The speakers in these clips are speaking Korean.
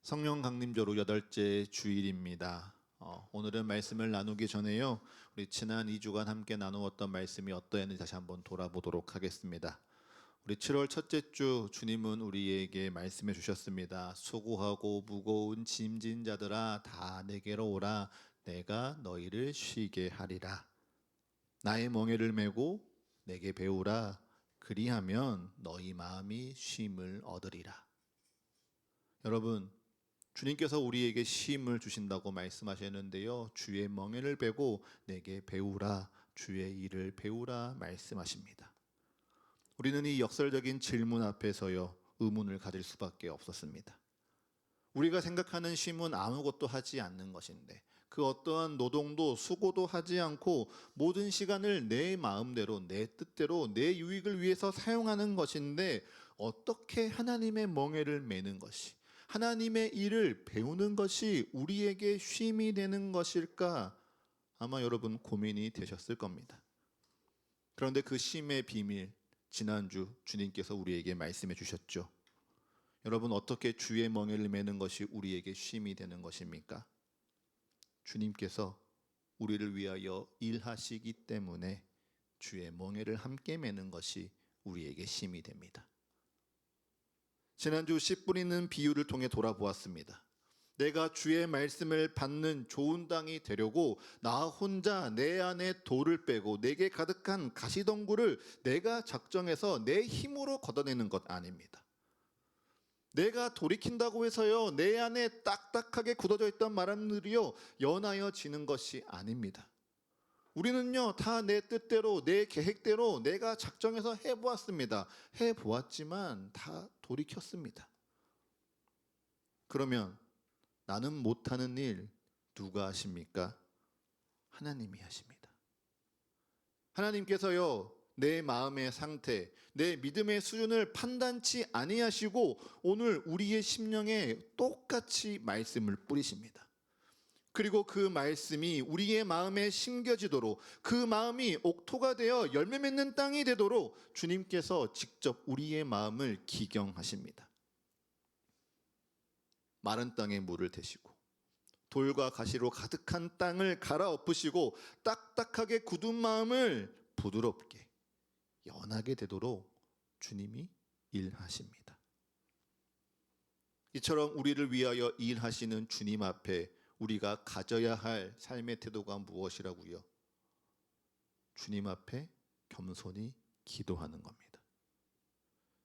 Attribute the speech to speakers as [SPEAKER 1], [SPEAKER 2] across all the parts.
[SPEAKER 1] 성령 강림조로 8째 주일입니다. 오늘은 말씀을 나누기 전에요, 우리 지난 2주간 함께 나누었던 말씀이 어떠했는지 다시 한번 돌아보도록 하겠습니다. 우리 7월 첫째 주 주님은 우리에게 말씀해 주셨습니다. 수고하고 무거운 짐진 자들아 다 내게로 오라. 내가 너희를 쉬게 하리라. 나의 멍에를 메고 내게 배우라. 그리하면 너희 마음이 쉼을 얻으리라. 여러분, 주님께서 우리에게 쉼을 주신다고 말씀하셨는데요, 주의 멍에를 베고 내게 배우라, 주의 일을 배우라 말씀하십니다. 우리는 이 역설적인 질문 앞에서요, 의문을 가질 수밖에 없었습니다. 우리가 생각하는 쉼은 아무것도 하지 않는 것인데, 그 어떠한 노동도 수고도 하지 않고 모든 시간을 내 마음대로, 내 뜻대로, 내 유익을 위해서 사용하는 것인데, 어떻게 하나님의 멍에를 메는 것이, 하나님의 일을 배우는 것이 우리에게 쉼이 되는 것일까? 아마 여러분 고민이 되셨을 겁니다. 그런데 그 쉼의 비밀, 지난주 주님께서 우리에게 말씀해 주셨죠. 여러분, 어떻게 주의 멍에를 메는 것이 우리에게 쉼이 되는 것입니까? 주님께서 우리를 위하여 일하시기 때문에 주의 멍에를 함께 메는 것이 우리에게 쉼이 됩니다. 지난주 씨 뿌리는 비유를 통해 돌아보았습니다. 내가 주의 말씀을 받는 좋은 땅이 되려고 나 혼자 내 안에 돌을 빼고 내게 가득한 가시덩굴을 내가 작정해서 내 힘으로 걷어내는 것 아닙니다. 내가 돌이킨다고 해서요, 내 안에 딱딱하게 굳어져 있던 마름들이요 연하여지는 것이 아닙니다. 우리는요 다 내 뜻대로, 내 계획대로 내가 작정해서 해보았습니다. 해보았지만 다 돌이켰습니다. 그러면 나는 못하는 일 누가 하십니까? 하나님이 하십니다. 하나님께서요 내 마음의 상태, 내 믿음의 수준을 판단치 아니하시고 오늘 우리의 심령에 똑같이 말씀을 뿌리십니다. 그리고 그 말씀이 우리의 마음에 심겨지도록, 그 마음이 옥토가 되어 열매 맺는 땅이 되도록 주님께서 직접 우리의 마음을 기경하십니다. 마른 땅에 물을 대시고 돌과 가시로 가득한 땅을 갈아엎으시고 딱딱하게 굳은 마음을 부드럽게 연하게 되도록 주님이 일하십니다. 이처럼 우리를 위하여 일하시는 주님 앞에 우리가 가져야 할 삶의 태도가 무엇이라고요? 주님 앞에 겸손히 기도하는 겁니다.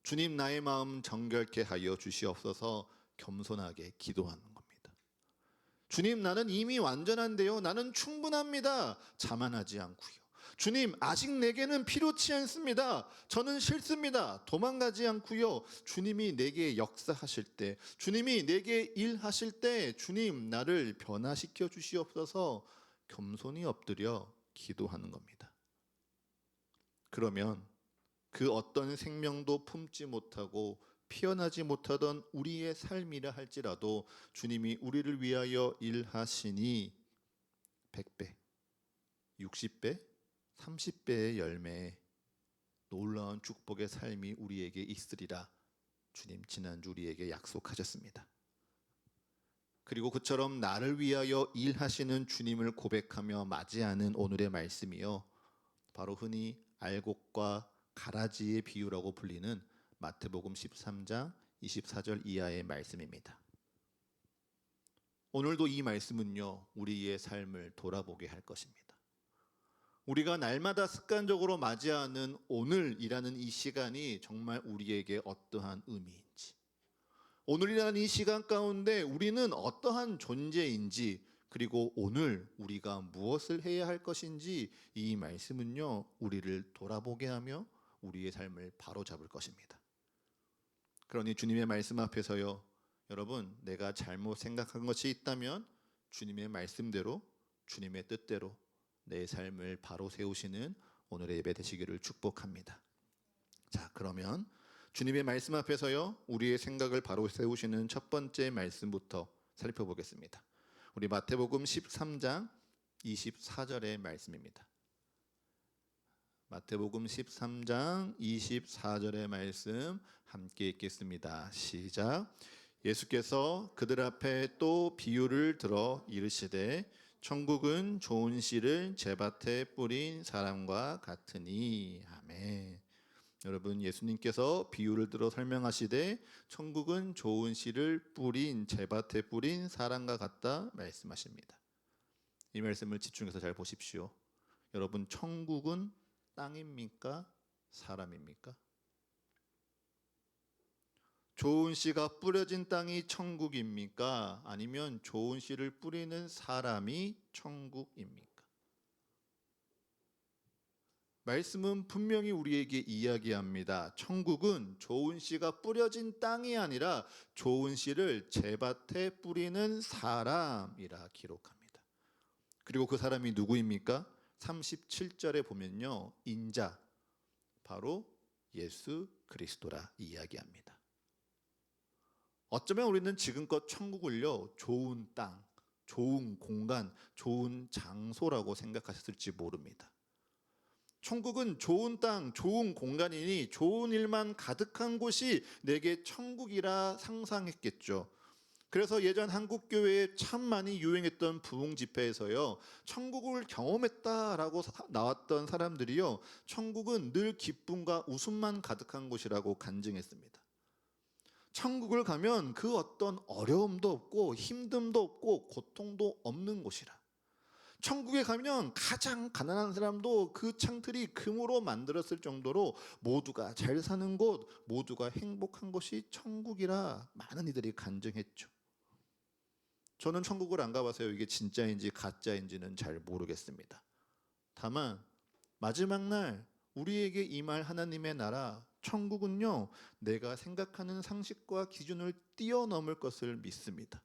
[SPEAKER 1] 주님, 나의 마음 정결케 하여 주시옵소서. 겸손하게 기도하는 겁니다. 주님, 나는 이미 완전한데요, 나는 충분합니다. 자만하지 않고요. 주님, 아직 내게는 필요치 않습니다. 저는 싫습니다. 도망가지 않고요. 주님이 내게 역사하실 때, 주님이 내게 일하실 때 주님, 나를 변화시켜 주시옵소서. 겸손히 엎드려 기도하는 겁니다. 그러면 그 어떤 생명도 품지 못하고 피어나지 못하던 우리의 삶이라 할지라도 주님이 우리를 위하여 일하시니 100배, 60배, 30배의 열매에 놀라운 축복의 삶이 우리에게 있으리라 주님 지난주 우리에게 약속하셨습니다. 그리고 그처럼 나를 위하여 일하시는 주님을 고백하며 맞이하는 오늘의 말씀이요, 바로 흔히 알곡과 가라지의 비유라고 불리는 마태복음 13장 24절 이하의 말씀입니다. 오늘도 이 말씀은요, 우리의 삶을 돌아보게 할 것입니다. 우리가 날마다 습관적으로 맞이하는 오늘이라는 이 시간이 정말 우리에게 어떠한 의미인지, 오늘이라는 이 시간 가운데 우리는 어떠한 존재인지, 그리고 오늘 우리가 무엇을 해야 할 것인지, 이 말씀은요 우리를 돌아보게 하며 우리의 삶을 바로잡을 것입니다. 그러니 주님의 말씀 앞에서요, 여러분, 내가 잘못 생각한 것이 있다면 주님의 말씀대로, 주님의 뜻대로 내 삶을 바로 세우시는 오늘의 예배 되시기를 축복합니다. 자, 그러면 주님의 말씀 앞에서요, 우리의 생각을 바로 세우시는 첫 번째 말씀부터 살펴보겠습니다. 우리 마태복음 13장 24절의 말씀입니다. 마태복음 13장 24절의 말씀 함께 읽겠습니다. 시작. 예수께서 그들 앞에 또 비유를 들어 이르시되 천국은 좋은 씨를 제밭에 뿌린 사람과 같으니. 아멘. 여러분, 예수님께서 비유를 들어 설명하시되 천국은 좋은 씨를 뿌린 제밭에 뿌린 사람과 같다 말씀하십니다. 이 말씀을 집중해서 잘 보십시오. 여러분, 천국은 땅입니까? 사람입니까? 좋은 씨가 뿌려진 땅이 천국입니까? 아니면 좋은 씨를 뿌리는 사람이 천국입니까? 말씀은 분명히 우리에게 이야기합니다. 천국은 좋은 씨가 뿌려진 땅이 아니라 좋은 씨를 제밭에 뿌리는 사람이라 기록합니다. 그리고 그 사람이 누구입니까? 37절에 보면요, 인자, 바로 예수 그리스도라 이야기합니다. 어쩌면 우리는 지금껏 천국을요, 좋은 땅, 좋은 공간, 좋은 장소라고 생각하셨을지 모릅니다. 천국은 좋은 땅, 좋은 공간이니 좋은 일만 가득한 곳이 내게 천국이라 상상했겠죠. 그래서 예전 한국 교회에 참 많이 유행했던 부흥 집회에서요, 천국을 경험했다라고 나왔던 사람들이요, 천국은 늘 기쁨과 웃음만 가득한 곳이라고 간증했습니다. 천국을 가면 그 어떤 어려움도 없고 힘듦도 없고 고통도 없는 곳이라. 천국에 가면 가장 가난한 사람도 그 창틀이 금으로 만들었을 정도로 모두가 잘 사는 곳, 모두가 행복한 곳이 천국이라 많은 이들이 간증했죠. 저는 천국을 안 가봐서요, 이게 진짜인지 가짜인지는 잘 모르겠습니다. 다만 마지막 날 우리에게 임할 하나님의 나라 천국은요, 내가 생각하는 상식과 기준을 뛰어넘을 것을 믿습니다.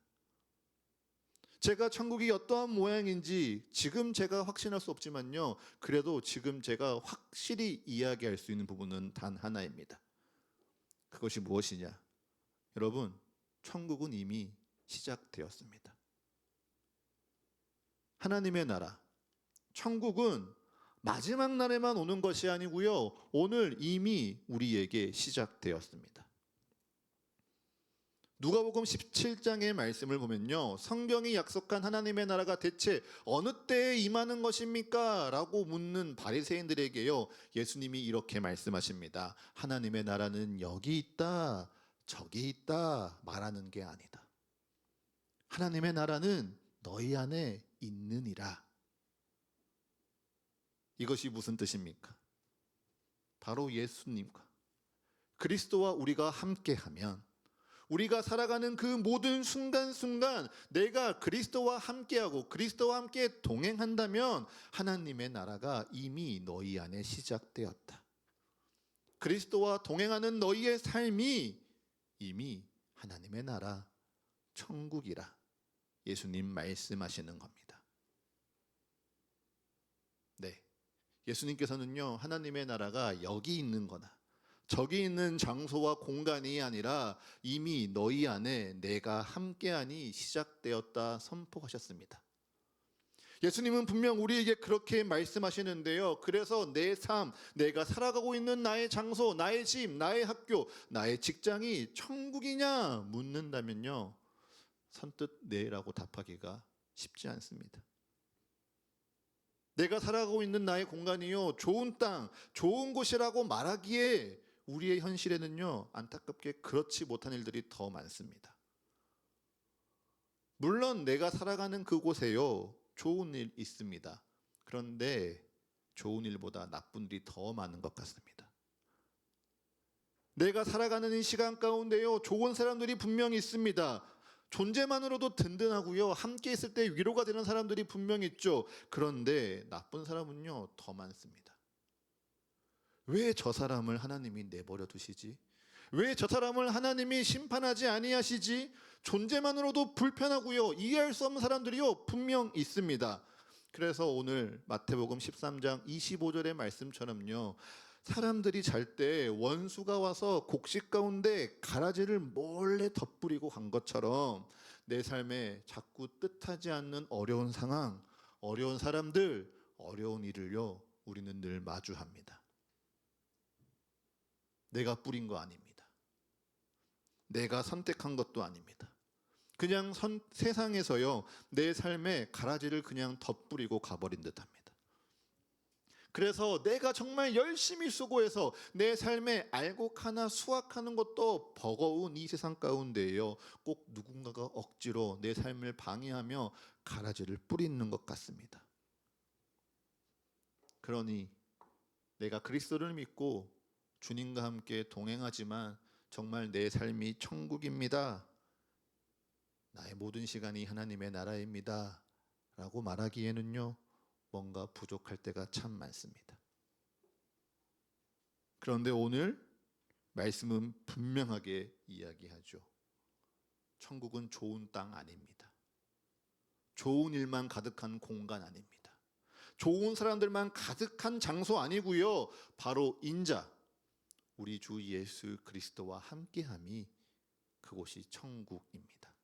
[SPEAKER 1] 제가 천국이 어떠한 모양인지 지금 제가 확신할 수 없지만요, 그래도 지금 제가 확실히 이야기할 수 있는 부분은 단 하나입니다. 그것이 무엇이냐? 여러분, 천국은 이미 시작되었습니다. 하나님의 나라, 천국은 마지막 날에만 오는 것이 아니고요, 오늘 이미 우리에게 시작되었습니다. 누가복음 17장의 말씀을 보면요, 성경이 약속한 하나님의 나라가 대체 어느 때에 임하는 것입니까? 라고 묻는 바리새인들에게요, 예수님이 이렇게 말씀하십니다. 하나님의 나라는 여기 있다, 저기 있다 말하는 게 아니다. 하나님의 나라는 너희 안에 있느니라. 이것이 무슨 뜻입니까? 바로 예수님과 그리스도와 우리가 함께하면, 우리가 살아가는 그 모든 순간순간 내가 그리스도와 함께하고 그리스도와 함께 동행한다면 하나님의 나라가 이미 너희 안에 시작되었다. 그리스도와 동행하는 너희의 삶이 이미 하나님의 나라, 천국이라 예수님 말씀하시는 겁니다. 네, 예수님께서는요, 하나님의 나라가 여기 있는 거나 저기 있는 장소와 공간이 아니라 이미 너희 안에 내가 함께하니 시작되었다 선포하셨습니다. 예수님은 분명 우리에게 그렇게 말씀하시는데요, 그래서 내 삶, 내가 살아가고 있는 나의 장소, 나의 집, 나의 학교, 나의 직장이 천국이냐 묻는다면요, 선뜻 네라고 답하기가 쉽지 않습니다. 내가 살아가고 있는 나의 공간이요, 좋은 땅, 좋은 곳이라고 말하기에 우리의 현실에는요, 안타깝게 그렇지 못한 일들이 더 많습니다. 물론 내가 살아가는 그곳에요, 좋은 일 있습니다. 그런데 좋은 일보다 나쁜 일이 더 많은 것 같습니다. 내가 살아가는 이 시간 가운데요, 좋은 사람들이 분명히 있습니다. 존재만으로도 든든하고요, 함께 있을 때 위로가 되는 사람들이 분명히 있죠. 그런데 나쁜 사람은요, 더 많습니다. 왜 저 사람을 하나님이 내버려 두시지? 왜 저 사람을 하나님이 심판하지 아니하시지? 존재만으로도 불편하고요, 이해할 수 없는 사람들이요, 분명 있습니다. 그래서 오늘 마태복음 13장 25절의 말씀처럼요, 사람들이 잘 때 원수가 와서 곡식 가운데 가라지를 몰래 덧뿌리고 간 것처럼 내 삶에 자꾸 뜻하지 않는 어려운 상황, 어려운 사람들, 어려운 일을요, 우리는 늘 마주합니다. 내가 뿌린 거 아닙니다. 내가 선택한 것도 아닙니다. 그냥 세상에서요, 내 삶에 가라지를 그냥 덧뿌리고 가버린 듯합니다. 그래서 내가 정말 열심히 수고해서 내 삶에 알곡하나 수확하는 것도 버거운 이 세상 가운데에요, 꼭 누군가가 억지로 내 삶을 방해하며 가라지를 뿌리는 것 같습니다. 그러니 내가 그리스도를 믿고 주님과 함께 동행하지만 정말 내 삶이 천국입니다, 나의 모든 시간이 하나님의 나라입니다 라고 말하기에는요, 뭔가 부족할 때가 참 많습니다. 그런데 오늘 말씀은 분명하게 이야기하죠. 천국은 좋은 땅 아닙니다. 좋은 일만 가득한 공간 아닙니다. 좋은 사람들만 가득한 장소 아니고요, 바로 인자, 우리 주 예수 그리스도와 함께함이 그곳이 천국입니다.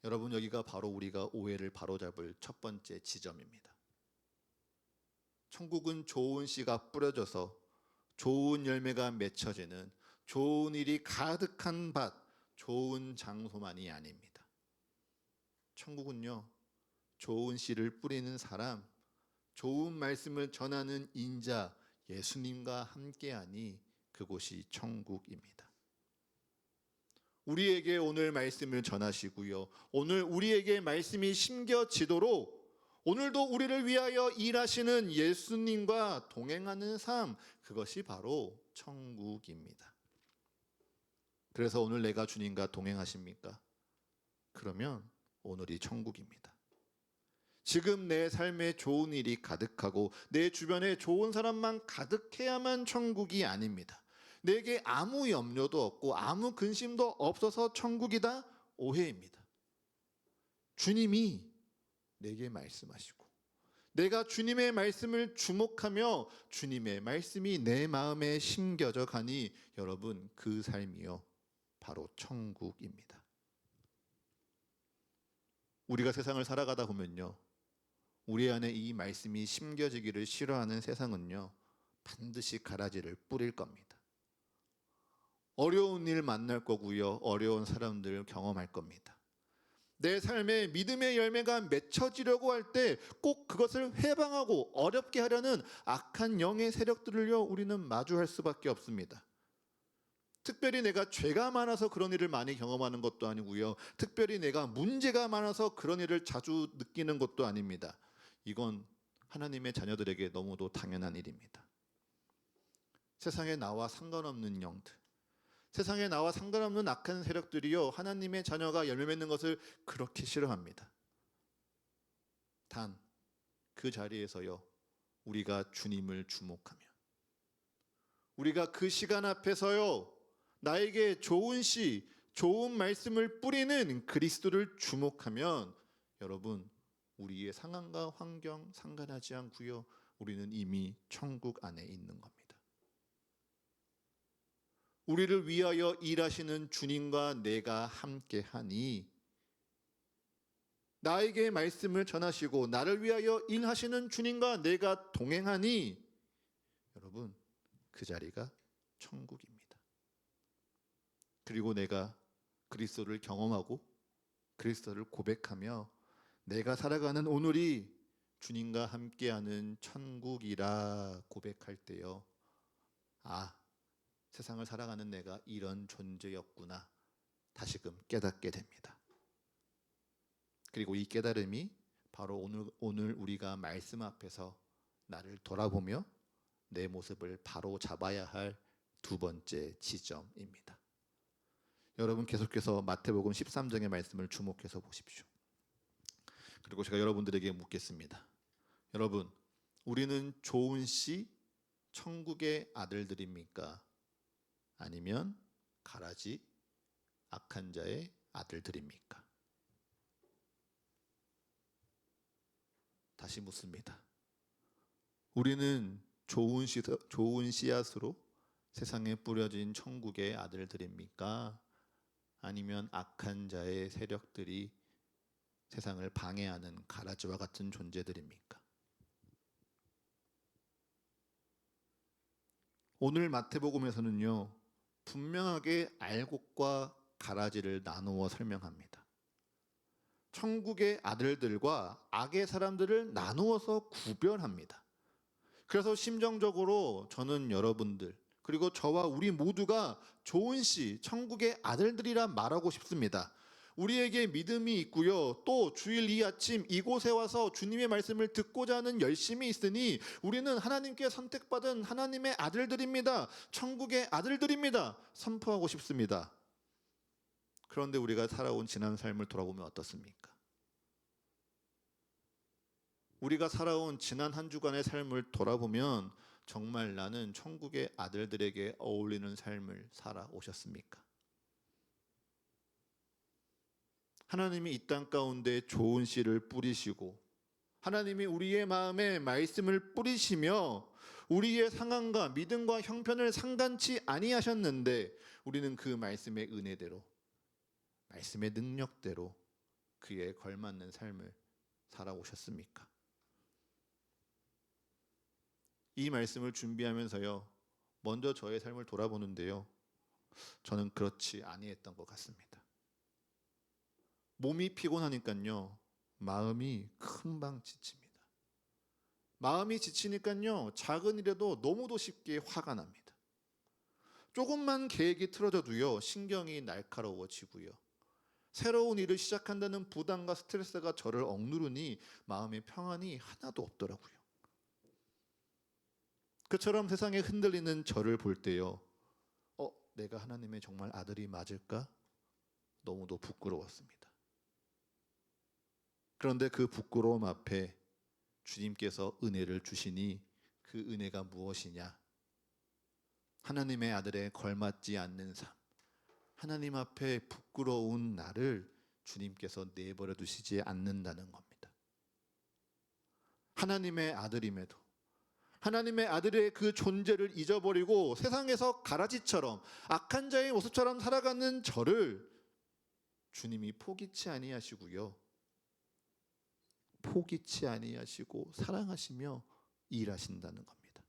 [SPEAKER 1] 여러분, 여기가 바로 우리가 오해를 바로잡을 첫 번째 지점입니다. 천국은 좋은 씨가 뿌려져서 좋은 열매가 맺혀지는 좋은 일이 가득한 밭, 좋은 장소만이 아닙니다. 천국은요, 좋은 씨를 뿌리는 사람, 좋은 말씀을 전하는 인자, 예수님과 함께하니 그곳이 천국입니다. 우리에게 오늘 말씀을 전하시고요, 오늘 우리에게 말씀이 심겨지도록 오늘도 우리를 위하여 일하시는 예수님과 동행하는 삶, 그것이 바로 천국입니다. 그래서 오늘 내가 주님과 동행하십니까? 그러면 오늘이 천국입니다. 지금 내 삶에 좋은 일이 가득하고 내 주변에 좋은 사람만 가득해야만 천국이 아닙니다. 내게 아무 염려도 없고 아무 근심도 없어서 천국이다? 오해입니다. 주님이 내게 말씀하시고 내가 주님의 말씀을 주목하며 주님의 말씀이 내 마음에 심겨져 가니 여러분, 그 삶이요, 바로 천국입니다. 우리가 세상을 살아가다 보면요, 우리 안에 이 말씀이 심겨지기를 싫어하는 세상은요, 반드시 가라지를 뿌릴 겁니다. 어려운 일 만날 거고요, 어려운 사람들을 경험할 겁니다. 내 삶에 믿음의 열매가 맺혀지려고 할 때 꼭 그것을 해방하고 어렵게 하려는 악한 영의 세력들을요, 우리는 마주할 수밖에 없습니다. 특별히 내가 죄가 많아서 그런 일을 많이 경험하는 것도 아니고요, 특별히 내가 문제가 많아서 그런 일을 자주 느끼는 것도 아닙니다. 이건 하나님의 자녀들에게 너무도 당연한 일입니다. 세상에 나와 상관없는 영들, 세상에 나와 상관없는 악한 세력들이요, 하나님의 자녀가 열매 맺는 것을 그렇게 싫어합니다. 단 그 자리에서요, 우리가 주님을 주목하면, 우리가 그 시간 앞에서요, 나에게 좋은 씨, 좋은 말씀을 뿌리는 그리스도를 주목하면 여러분, 우리의 상황과 환경 상관하지 않고요, 우리는 이미 천국 안에 있는 겁니다. 우리를 위하여 일하시는 주님과 내가 함께하니, 나에게 말씀을 전하시고 나를 위하여 일하시는 주님과 내가 동행하니 여러분, 그 자리가 천국입니다. 그리고 내가 그리스도를 경험하고 그리스도를 고백하며 내가 살아가는 오늘이 주님과 함께하는 천국이라 고백할 때요, 아, 세상을 살아가는 내가 이런 존재였구나 다시금 깨닫게 됩니다. 그리고 이 깨달음이 바로 오늘 우리가 말씀 앞에서 나를 돌아보며 내 모습을 바로 잡아야 할 두 번째 지점입니다. 여러분, 계속해서 마태복음 13장의 말씀을 주목해서 보십시오. 그리고 제가 여러분들에게 묻겠습니다. 여러분, 우리는 좋은 씨, 천국의 아들들입니까? 아니면 가라지, 악한 자의 아들들입니까? 다시 묻습니다. 우리는 좋은 씨앗으로 세상에 뿌려진 천국의 아들들입니까? 아니면 악한 자의 세력들이 세상을 방해하는 가라지와 같은 존재들입니까? 오늘 마태복음에서는요, 분명하게 알곡과 가라지를 나누어 설명합니다. 천국의 아들들과 악의 사람들을 나누어서 구별합니다. 그래서 심정적으로 저는 여러분들 그리고 저와 우리 모두가 좋은 씨, 천국의 아들들이라 말하고 싶습니다. 우리에게 믿음이 있고요. 또 주일 이 아침 이곳에 와서 주님의 말씀을 듣고자 하는 열심이 있으니 우리는 하나님께 선택받은 하나님의 아들들입니다. 천국의 아들들입니다. 선포하고 싶습니다. 그런데 우리가 살아온 지난 삶을 돌아보면 어떻습니까? 우리가 살아온 지난 한 주간의 삶을 돌아보면 정말 나는 천국의 아들들에게 어울리는 삶을 살아오셨습니까? 하나님이 이 땅 가운데 좋은 씨를 뿌리시고 하나님이 우리의 마음에 말씀을 뿌리시며 우리의 상황과 믿음과 형편을 상관치 아니하셨는데 우리는 그 말씀의 은혜대로 말씀의 능력대로 그에 걸맞는 삶을 살아오셨습니까? 이 말씀을 준비하면서요, 먼저 저의 삶을 돌아보는데요, 저는 그렇지 아니했던 것 같습니다. 몸이 피곤하니까요, 마음이 금방 지칩니다. 마음이 지치니까요, 작은 일에도 너무도 쉽게 화가 납니다. 조금만 계획이 틀어져도요, 신경이 날카로워지고요. 새로운 일을 시작한다는 부담과 스트레스가 저를 억누르니 마음의 평안이 하나도 없더라고요. 그처럼 세상에 흔들리는 저를 볼 때요, 내가 하나님의 정말 아들이 맞을까? 너무도 부끄러웠습니다. 그런데 그 부끄러움 앞에 주님께서 은혜를 주시니 그 은혜가 무엇이냐? 하나님의 아들에 걸맞지 않는 삶, 하나님 앞에 부끄러운 나를 주님께서 내버려 두시지 않는다는 겁니다. 하나님의 아들임에도 하나님의 아들의 그 존재를 잊어버리고 세상에서 가라지처럼 악한 자의 모습처럼 살아가는 저를 주님이 포기치 아니하시고요, 포기치 아니하시고 사랑하시며 일하신다는 겁니다.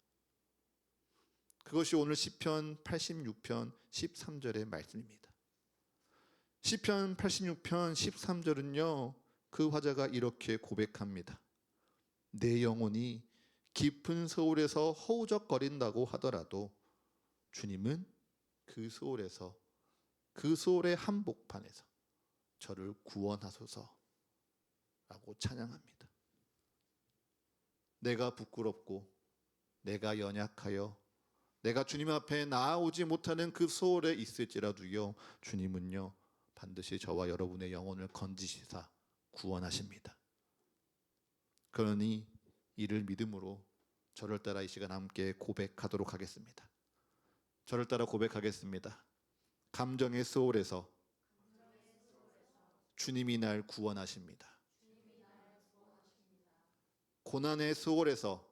[SPEAKER 1] 그것이 오늘 시편 86편 13절의 말씀입니다. 시편 86편 13절은요, 그 화자가 이렇게 고백합니다. 내 영혼이 깊은 소울에서 허우적거린다고 하더라도 주님은 그 소울에서, 그 소울의 한복판에서 저를 구원하소서 라고 찬양합니다. 내가 부끄럽고 내가 연약하여 내가 주님 앞에 나아오지 못하는 그 소울에 있을지라도요, 주님은요 반드시 저와 여러분의 영혼을 건지시사 구원하십니다. 그러니 이를 믿음으로 저를 따라 이 시간 함께 고백하도록 하겠습니다. 저를 따라 고백하겠습니다. 감정의 소울에서 주님이 날 구원하십니다. 고난의 소울에서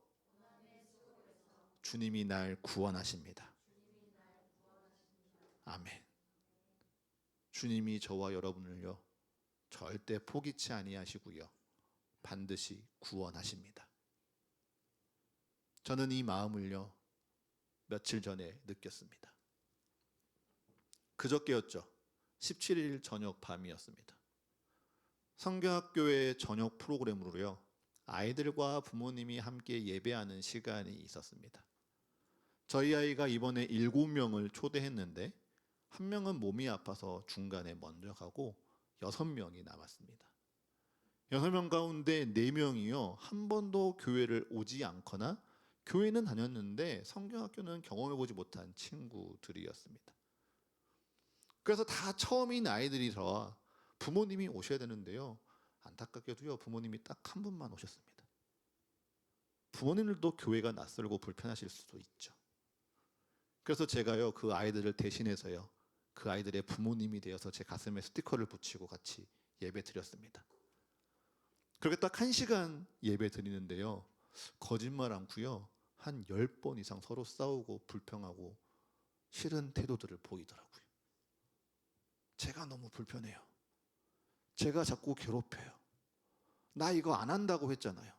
[SPEAKER 1] 주님이 날 구원하십니다. 아멘. 주님이 저와 여러분을요 절대 포기치 아니하시고요, 반드시 구원하십니다. 저는 이 마음을요 며칠 전에 느꼈습니다. 그저께였죠. 17일 저녁 밤이었습니다. 성경학교의 저녁 프로그램으로요, 아이들과 부모님이 함께 예배하는 시간이 있었습니다. 저희 아이가 이번에 7명을 초대했는데 한 명은 몸이 아파서 중간에 먼저 가고 6명이 남았습니다. 6명 가운데 4명이요 한 번도 교회를 오지 않거나 교회는 다녔는데 성경학교는 경험해보지 못한 친구들이었습니다. 그래서 다 처음인 아이들이라 부모님이 오셔야 되는데요, 안타깝게도요 부모님이 딱 한 분만 오셨습니다. 부모님들도 교회가 낯설고 불편하실 수도 있죠. 그래서 제가요 그 아이들을 대신해서요 그 아이들의 부모님이 되어서 제 가슴에 스티커를 붙이고 같이 예배 드렸습니다. 그렇게 딱 1시간 예배 드리는데요, 거짓말 않고요 한 10번 이상 서로 싸우고 불평하고 싫은 태도들을 보이더라고요. 제가 너무 불편해요. 제가 자꾸 괴롭혀요. 나 이거 안 한다고 했잖아요.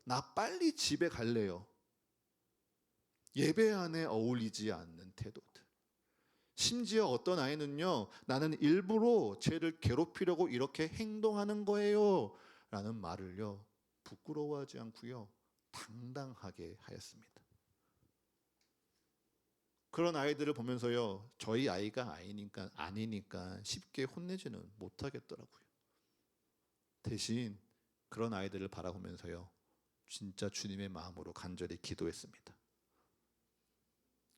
[SPEAKER 1] 나 빨리 집에 갈래요. 예배 안에 어울리지 않는 태도들, 심지어 어떤 아이는요, 나는 일부러 쟤를 괴롭히려고 이렇게 행동하는 거예요 라는 말을요, 부끄러워하지 않고요, 당당하게 하였습니다. 그런 아이들을 보면서요, 저희 아이가 아니니까 쉽게 혼내지는 못하겠더라고요. 대신 그런 아이들을 바라보면서요, 진짜 주님의 마음으로 간절히 기도했습니다.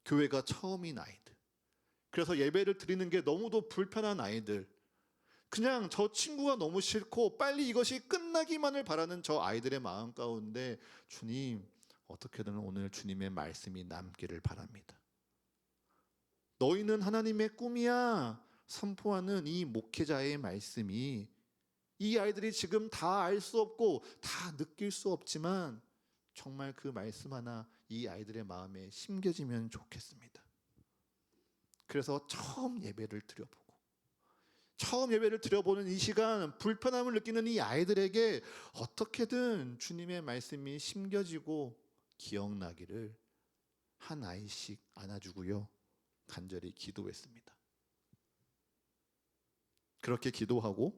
[SPEAKER 1] 교회가 처음인 아이들, 그래서 예배를 드리는 게 너무도 불편한 아이들, 그냥 저 친구가 너무 싫고 빨리 이것이 끝나기만을 바라는 저 아이들의 마음 가운데 주님, 어떻게든 오늘 주님의 말씀이 남기를 바랍니다. 너희는 하나님의 꿈이야 선포하는 이 목회자의 말씀이 이 아이들이 지금 다 알 수 없고 다 느낄 수 없지만 정말 그 말씀 하나 이 아이들의 마음에 심겨지면 좋겠습니다. 그래서 처음 예배를 드려보는 이 시간, 불편함을 느끼는 이 아이들에게 어떻게든 주님의 말씀이 심겨지고 기억나기를 한 아이씩 안아주고요, 간절히 기도했습니다. 그렇게 기도하고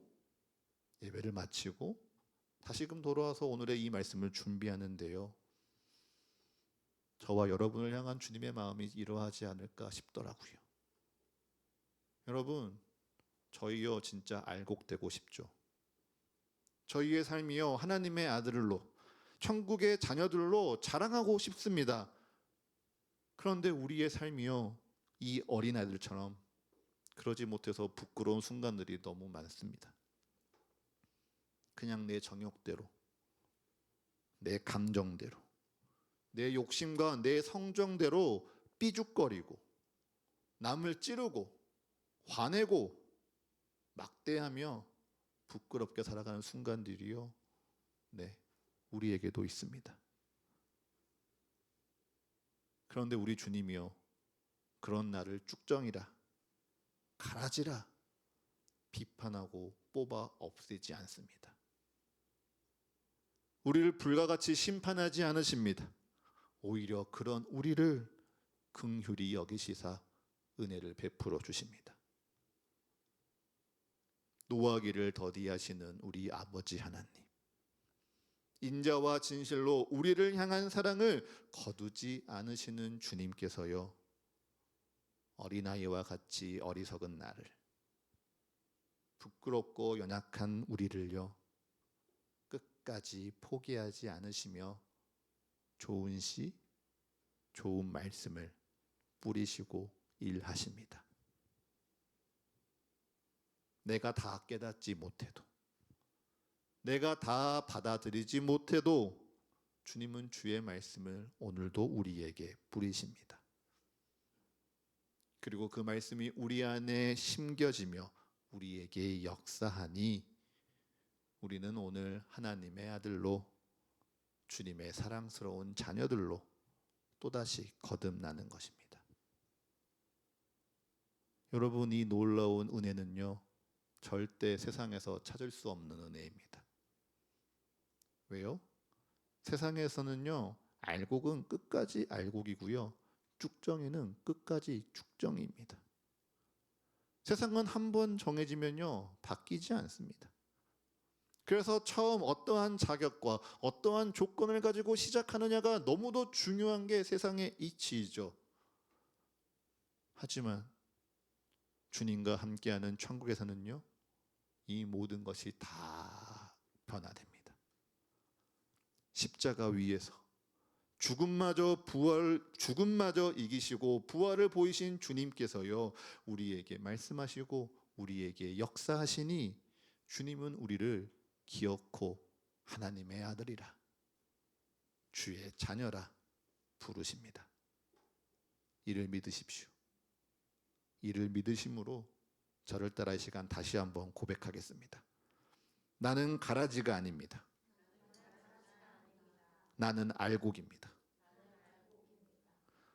[SPEAKER 1] 예배를 마치고 다시금 돌아와서 오늘의 이 말씀을 준비하는데요, 저와 여러분을 향한 주님의 마음이 이러하지 않을까 싶더라고요. 여러분, 저희요 진짜 알곡되고 싶죠. 저희의 삶이요 하나님의 아들로, 천국의 자녀들로 자랑하고 싶습니다. 그런데 우리의 삶이요 이 어린아이들처럼 그러지 못해서 부끄러운 순간들이 너무 많습니다. 그냥 내 정욕대로, 내 감정대로, 내 욕심과 내 성정대로 삐죽거리고 남을 찌르고 화내고 막대하며 부끄럽게 살아가는 순간들이요, 우리에게도 있습니다. 그런데 우리 주님이요, 그런 나를 쭉정이라, 가라지라 비판하고 뽑아 없애지 않습니다. 우리를 불가같이 심판하지 않으십니다. 오히려 그런 우리를 긍휼히 여기시사 은혜를 베풀어 주십니다. 노하기를 더디하시는 우리 아버지 하나님, 인자와 진실로 우리를 향한 사랑을 거두지 않으시는 주님께서요, 어린아이와 같이 어리석은 나를, 부끄럽고 연약한 우리를요 끝까지 포기하지 않으시며 좋은 시, 좋은 말씀을 뿌리시고 일하십니다. 내가 다 깨닫지 못해도, 내가 다 받아들이지 못해도 주님은 주의 말씀을 오늘도 우리에게 뿌리십니다. 그리고 그 말씀이 우리 안에 심겨지며 우리에게 역사하니 우리는 오늘 하나님의 아들로, 주님의 사랑스러운 자녀들로 또다시 거듭나는 것입니다. 여러분, 이 놀라운 은혜는요 절대 세상에서 찾을 수 없는 은혜입니다. 왜요? 세상에서는요 알곡은 끝까지 알곡이고요, 쭉정이는 끝까지 쭉정이입니다. 세상은 한번 정해지면요 바뀌지 않습니다. 그래서 처음 어떠한 자격과 어떠한 조건을 가지고 시작하느냐가 너무도 중요한 게 세상의 이치이죠. 하지만 주님과 함께하는 천국에서는요 이 모든 것이 다 변화됩니다. 십자가 위에서 죽음마저 이기시고 부활을 보이신 주님께서요 우리에게 말씀하시고 우리에게 역사하시니 주님은 우리를 기어코 하나님의 아들이라, 주의 자녀라 부르십니다. 이를 믿으십시오. 이를 믿으심으로 저를 따라 이 시간 다시 한번 고백하겠습니다. 나는 가라지가 아닙니다. 나는 알곡입니다.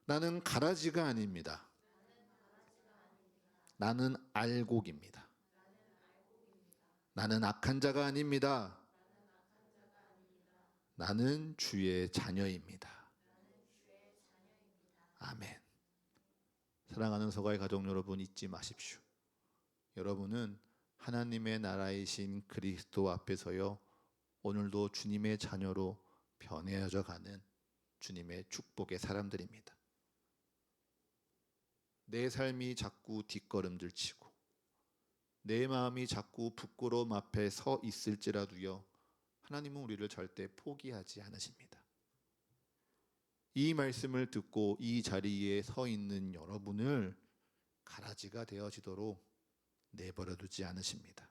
[SPEAKER 1] 나는 가라지가 아닙니다. 나는 알곡입니다. 나는 악한 자가 아닙니다. 나는 주의 자녀입니다. 아멘. 사랑하는 서가의 가족 여러분, 잊지 마십시오. 여러분은 하나님의 나라이신 그리스도 앞에서요, 오늘도 주님의 자녀로 변해져 가는 주님의 축복의 사람들입니다. 내 삶이 자꾸 뒷걸음질 치고 내 마음이 자꾸 부끄러움 앞에 서 있을지라도요, 하나님은 우리를 절대 포기하지 않으십니다. 이 말씀을 듣고 이 자리에 서 있는 여러분을 가라지가 되어지도록 내버려두지 않으십니다.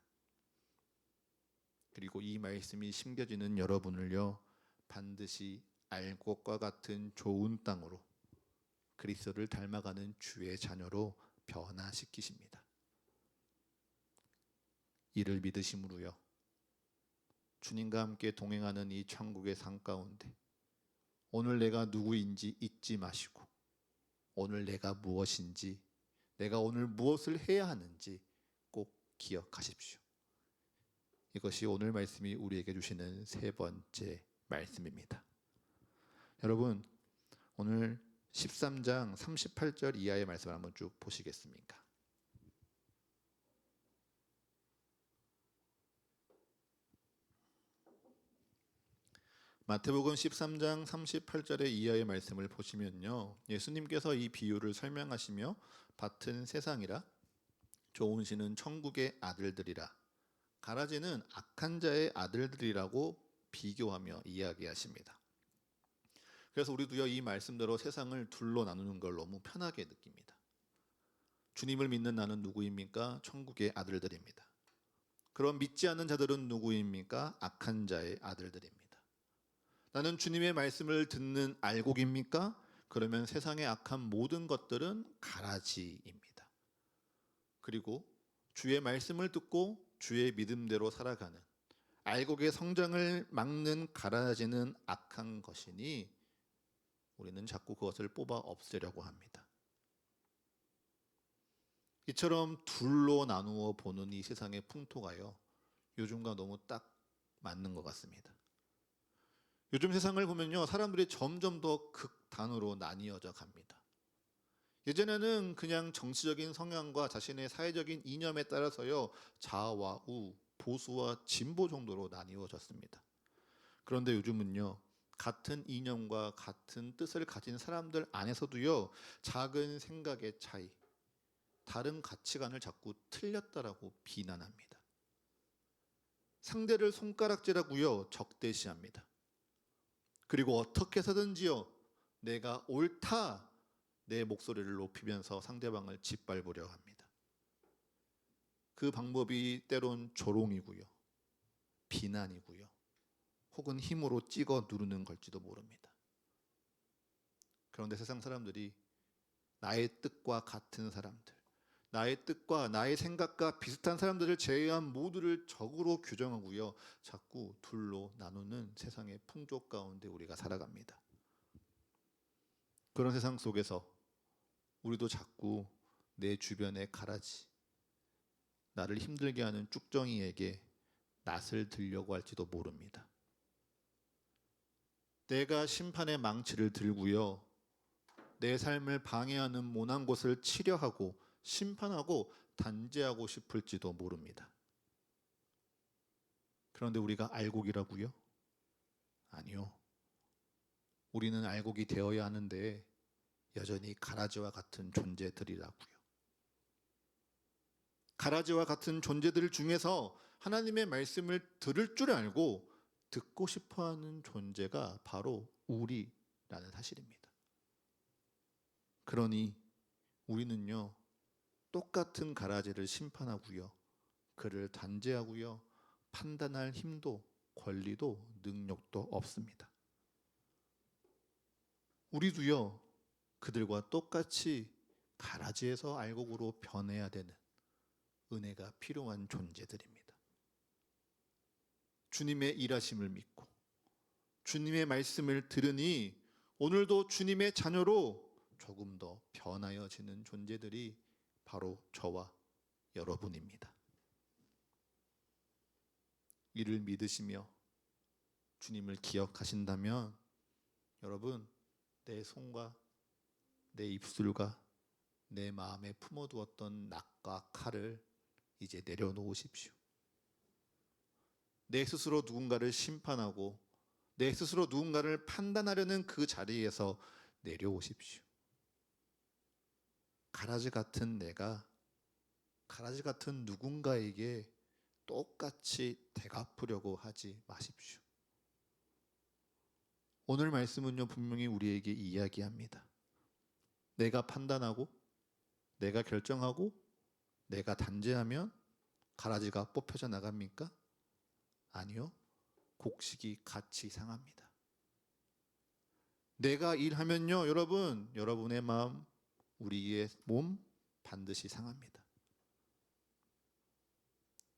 [SPEAKER 1] 그리고 이 말씀이 심겨지는 여러분을요, 반드시 알 것과 같은 좋은 땅으로, 그리스도를 닮아가는 주의 자녀로 변화시키십니다. 이를 믿으심으로요, 주님과 함께 동행하는 이 천국의 산 가운데 오늘 내가 누구인지 잊지 마시고, 오늘 내가 무엇인지, 내가 오늘 무엇을 해야 하는지 꼭 기억하십시오. 이것이 오늘 말씀이 우리에게 주시는 세 번째 말씀입니다. 여러분, 오늘 13장 38절 이하의 말씀을 한번 쭉 보시겠습니까? 마태복음 13장 38절의 이하의 말씀을 보시면요, 예수님께서 이 비유를 설명하시며 밭은 세상이라 좋은 씨는 천국의 아들들이라 가라지는 악한 자의 아들들이라고 비교하며 이야기하십니다. 그래서 우리도요, 이 말씀대로 세상을 둘로 나누는 걸 너무 편하게 느낍니다. 주님을 믿는 나는 누구입니까? 천국의 아들들입니다. 그럼 믿지 않는 자들은 누구입니까? 악한 자의 아들들입니다. 나는 주님의 말씀을 듣는 알곡입니까? 그러면 세상의 악한 모든 것들은 가라지입니다. 그리고 주의 말씀을 듣고 주의 믿음대로 살아가는 알곡의 성장을 막는 가라지는 악한 것이니 우리는 자꾸 그것을 뽑아 없애려고 합니다. 이처럼 둘로 나누어 보는 이 세상의 풍토가요, 요즘과 너무 딱 맞는 것 같습니다. 요즘 세상을 보면요, 사람들이 점점 더 극단으로 나뉘어져 갑니다. 예전에는 그냥 정치적인 성향과 자신의 사회적인 이념에 따라서요, 좌와 우, 보수와 진보 정도로 나뉘어졌습니다. 그런데 요즘은요, 같은 이념과 같은 뜻을 가진 사람들 안에서도요, 작은 생각의 차이, 다른 가치관을 자꾸 틀렸다라고 비난합니다. 상대를 손가락질하고요, 적대시합니다. 그리고 어떻게 해서든지요, 내가 옳다, 내 목소리를 높이면서 상대방을 짓밟으려 합니다. 그 방법이 때론 조롱이고요, 비난이고요, 혹은 힘으로 찍어 누르는 걸지도 모릅니다. 그런데 세상 사람들이 나의 뜻과 같은 사람들, 나의 뜻과 나의 생각과 비슷한 사람들을 제외한 모두를 적으로 규정하고요, 자꾸 둘로 나누는 세상의 풍조 가운데 우리가 살아갑니다. 그런 세상 속에서 우리도 자꾸 내 주변의 가라지, 나를 힘들게 하는 쭉정이에게 낯을 들려고 할지도 모릅니다. 내가 심판의 망치를 들고요, 내 삶을 방해하는 모난 곳을 치려하고 심판하고 단죄하고 싶을지도 모릅니다. 그런데 우리가 알곡이라고요? 아니요. 우리는 알곡이 되어야 하는데 여전히 가라지와 같은 존재들이라고요. 가라지와 같은 존재들 중에서 하나님의 말씀을 들을 줄 알고 듣고 싶어하는 존재가 바로 우리라는 사실입니다. 그러니 우리는요, 똑같은 가라지를 심판하고요, 그를 단죄하고요, 판단할 힘도 권리도 능력도 없습니다. 우리도요, 그들과 똑같이 가라지에서 알곡으로 변해야 되는 은혜가 필요한 존재들입니다. 주님의 일하심을 믿고 주님의 말씀을 들으니 오늘도 주님의 자녀로 조금 더 변하여지는 존재들이 바로 저와 여러분입니다. 이를 믿으시며 주님을 기억하신다면 여러분, 내 손과 내 입술과 내 마음에 품어두었던 낫과 칼을 이제 내려놓으십시오. 내 스스로 누군가를 심판하고 내 스스로 누군가를 판단하려는 그 자리에서 내려오십시오. 가라지 같은 내가 가라지 같은 누군가에게 똑같이 되갚으려고 하지 마십시오. 오늘 말씀은요, 분명히 우리에게 이야기합니다. 내가 판단하고 내가 결정하고 내가 단죄하면 가라지가 뽑혀져 나갑니까? 아니요. 곡식이 같이 상합니다. 내가 일하면요, 여러분, 여러분의 마음, 우리의 몸 반드시 상합니다.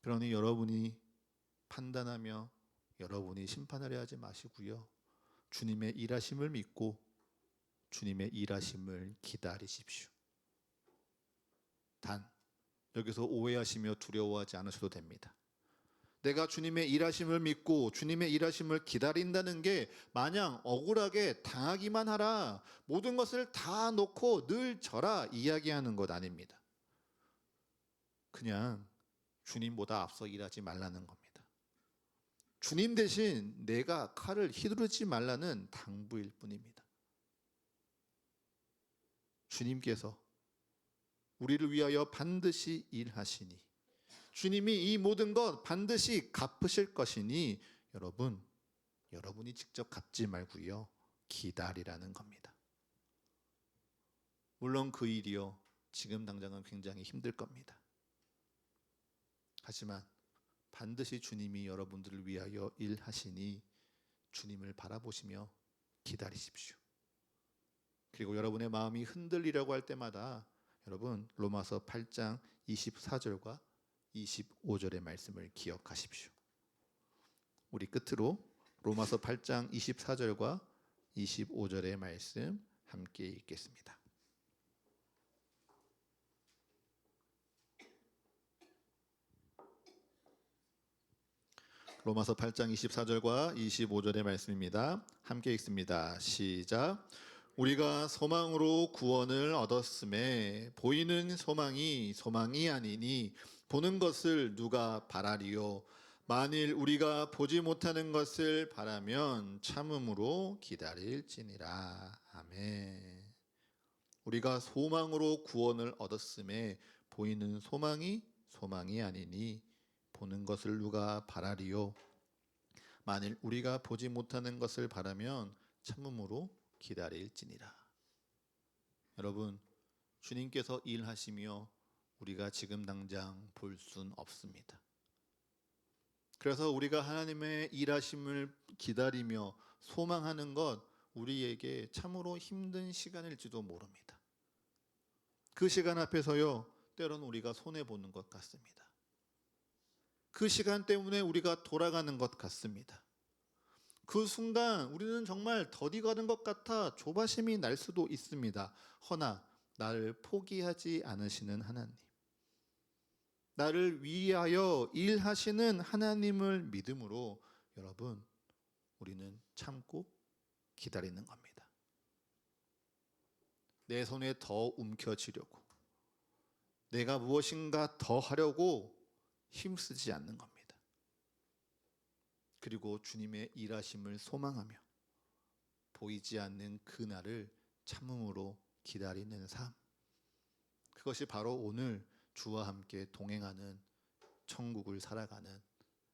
[SPEAKER 1] 그러니 여러분이 판단하며 여러분이 심판하려 하지 마시고요. 주님의 일하심을 믿고 주님의 일하심을 기다리십시오. 단 여기서 오해하시며 두려워하지 않으셔도 됩니다. 내가 주님의 일하심을 믿고 주님의 일하심을 기다린다는 게 마냥 억울하게 당하기만 하라, 모든 것을 다 놓고 늘 져라 이야기하는 것 아닙니다. 그냥 주님보다 앞서 일하지 말라는 겁니다. 주님 대신 내가 칼을 휘두르지 말라는 당부일 뿐입니다. 주님께서 우리를 위하여 반드시 일하시니 주님이 이 모든 것 반드시 갚으실 것이니 여러분이 직접 갚지 말고요, 기다리라는 겁니다. 물론 그 일이요, 지금 당장은 굉장히 힘들 겁니다. 하지만 반드시 주님이 여러분들을 위하여 일하시니 주님을 바라보시며 기다리십시오. 그리고 여러분의 마음이 흔들리려고 할 때마다 여러분 로마서 8장 24절과 25절의 말씀을 기억하십시오. 우리 끝으로 로마서 8장 24절과 25절의 말씀 함께 읽겠습니다. 로마서 8장 24절과 25절의 말씀입니다. 함께 읽습니다. 시작. 우리가 소망으로 구원을 얻었음에 보이는 소망이 아니니 보는 것을 누가 바라리요. 만일 우리가 보지 못하는 것을 바라면 참음으로 기다릴지니라. 아멘. 우리가 소망으로 구원을 얻었음에 보이는 소망이 아니니 보는 것을 누가 바라리요. 만일 우리가 보지 못하는 것을 바라면 참음으로 기다릴지니라. 여러분, 주님께서 일하시며 우리가 지금 당장 볼 순 없습니다. 그래서 우리가 하나님의 일하심을 기다리며 소망하는 것, 우리에게 참으로 힘든 시간일지도 모릅니다. 그 시간 앞에서요, 때로는 우리가 손해보는 것 같습니다. 그 시간 때문에 우리가 돌아가는 것 같습니다. 그 순간 우리는 정말 더디 가는 것 같아 조바심이 날 수도 있습니다. 허나 나를 포기하지 않으시는 하나님, 나를 위하여 일하시는 하나님을 믿음으로 여러분, 우리는 참고 기다리는 겁니다. 내 손에 더 움켜쥐려고, 내가 무엇인가 더 하려고 힘쓰지 않는 겁니다. 그리고 주님의 일하심을 소망하며 보이지 않는 그날을 참음으로 기다리는 삶, 그것이 바로 오늘 주와 함께 동행하는 천국을 살아가는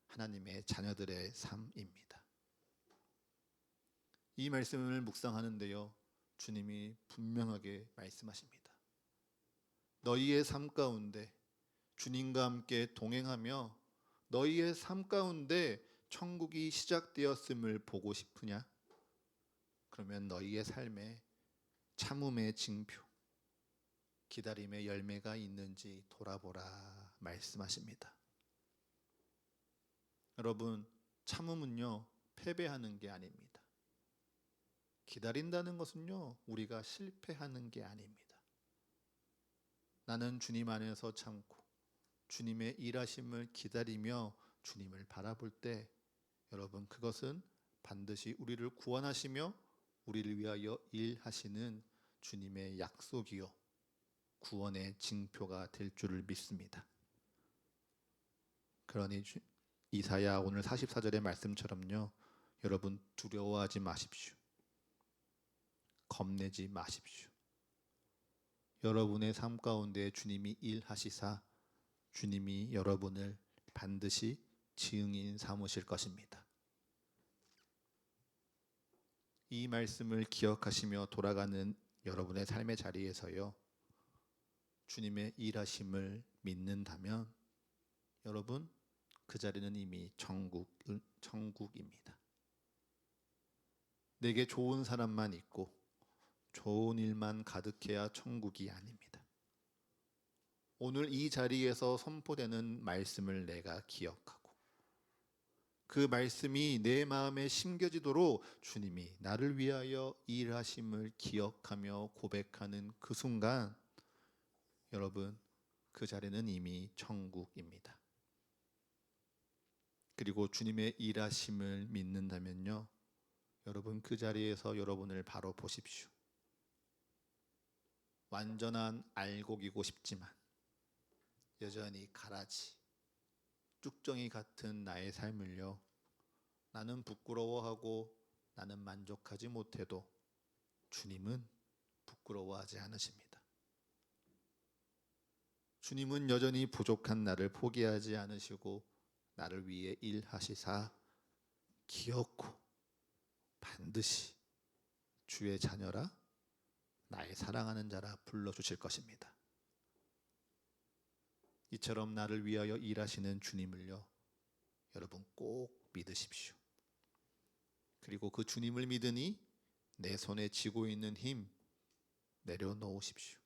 [SPEAKER 1] 하나님의 자녀들의 삶입니다. 이 말씀을 묵상하는데요, 주님이 분명하게 말씀하십니다. 너희의 삶 가운데 주님과 함께 동행하며 너희의 삶 가운데 천국이 시작되었음을 보고 싶으냐? 그러면 너희의 삶에 참음의 징표, 기다림의 열매가 있는지 돌아보라 말씀하십니다. 여러분, 참음은요, 패배하는 게 아닙니다. 기다린다는 것은요, 우리가 실패하는 게 아닙니다. 나는 주님 안에서 참고 주님의 일하심을 기다리며 주님을 바라볼 때 여러분, 그것은 반드시 우리를 구원하시며 우리를 위하여 일하시는 주님의 약속이요, 구원의 징표가 될 줄을 믿습니다. 그러니 이사야 오늘 44절의 말씀처럼요. 여러분 두려워하지 마십시오. 겁내지 마십시오. 여러분의 삶 가운데 주님이 일하시사 주님이 여러분을 반드시 증인 삼으실 것입니다. 이 말씀을 기억하시며 돌아가는 여러분의 삶의 자리에서요. 주님의 일하심을 믿는다면 여러분 그 자리는 이미 천국입니다. 내게 좋은 사람만 있고 좋은 일만 가득해야 천국이 아닙니다. 오늘 이 자리에서 선포되는 말씀을 내가 기억하고 그 말씀이 내 마음에 심겨지도록 주님이 나를 위하여 일하심을 기억하며 고백하는 그 순간 여러분 그 자리는 이미 천국입니다. 그리고 주님의 일하심을 믿는다면요. 여러분 그 자리에서 여러분을 바로 보십시오. 완전한 알곡이고 싶지만 여전히 가라지, 쭉정이 같은 나의 삶을요. 나는 부끄러워하고 나는 만족하지 못해도 주님은 부끄러워하지 않으십니다. 주님은 여전히 부족한 나를 포기하지 않으시고 나를 위해 일하시사 기어코 반드시 주의 자녀라 나의 사랑하는 자라 불러주실 것입니다. 이처럼 나를 위하여 일하시는 주님을요. 여러분 꼭 믿으십시오. 그리고 그 주님을 믿으니 내 손에 쥐고 있는 힘 내려놓으십시오.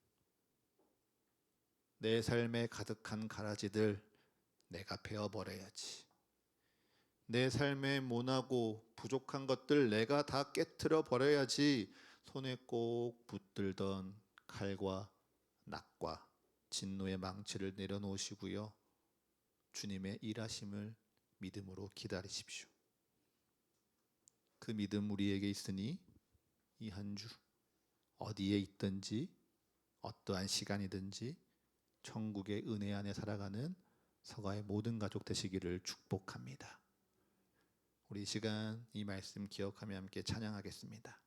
[SPEAKER 1] 내 삶에 가득한 가라지들 내가 베어버려야지. 내 삶에 모나고 부족한 것들 내가 다 깨트려 버려야지. 손에 꼭 붙들던 칼과 낫과 진노의 망치를 내려놓으시고요. 주님의 일하심을 믿음으로 기다리십시오. 그 믿음 우리에게 있으니 이 한 주 어디에 있든지 어떠한 시간이든지 천국의 은혜 안에 살아가는 서가의 모든 가족 되시기를 축복합니다. 우리 이 시간 이 말씀 기억하며 함께 찬양하겠습니다.